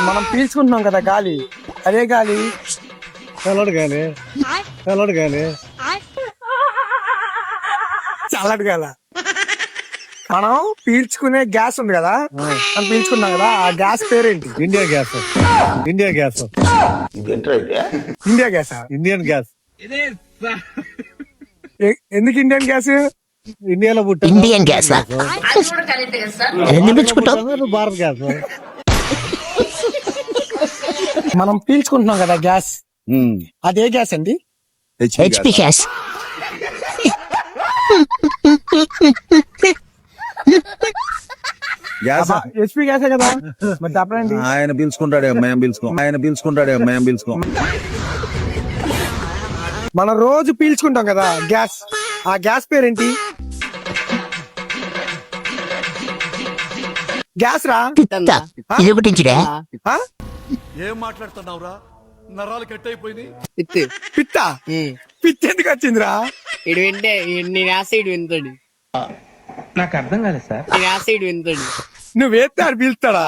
మనం పీల్చుకుంటున్నాం కదా గాలి, అదే గాలి. చల్లడు గాలి, చల్లడు గాలి, చల్లటి గాల. మనం పీల్చుకునే గ్యాస్ ఉంది కదా, మనం పీల్చుకున్నాం కదా, ఆ గ్యాస్ పేరేంటి? India gas, India gas, India గ్యాసా? Indian gas. ఎందుకు ఇండియన్ గ్యాస్? ఇండియాలో పుట్టారు. Indian gas Bharat gas. మనం పీల్చుకుంటున్నాం కదా గ్యాస్, అదే గ్యాస్ అండి? HP gas. గ్యాస్ హెచ్పి గ్యాసే కదా, మరి చెప్పండి. ఆయన పిలుచుకుంటాడే, మేము పిలుచుకోం. ఆయన పిలుచుకుంటాడే, మేము పిలుచుకోం. మనం రోజు పీల్చుకుంటాం కదా గ్యాస్, ఆ గ్యాస్ పేరేంటి? గ్యాస్ రా. ఇది ఒకటి ఆ? ఏం మాట్లాడుతున్నావురా? నరాలు కట్ అయిపోయింది. పిత్త పిత్త ఎందుకు వచ్చిందిరా? ఇడు వింటే నేను యాసిడ్ వింటాడు. నాకు అర్థం కాలేదు సార్. నేను యాసిడ్ వింటాడు. నువ్వు వేస్తే ఆడు పీల్స్తాడా?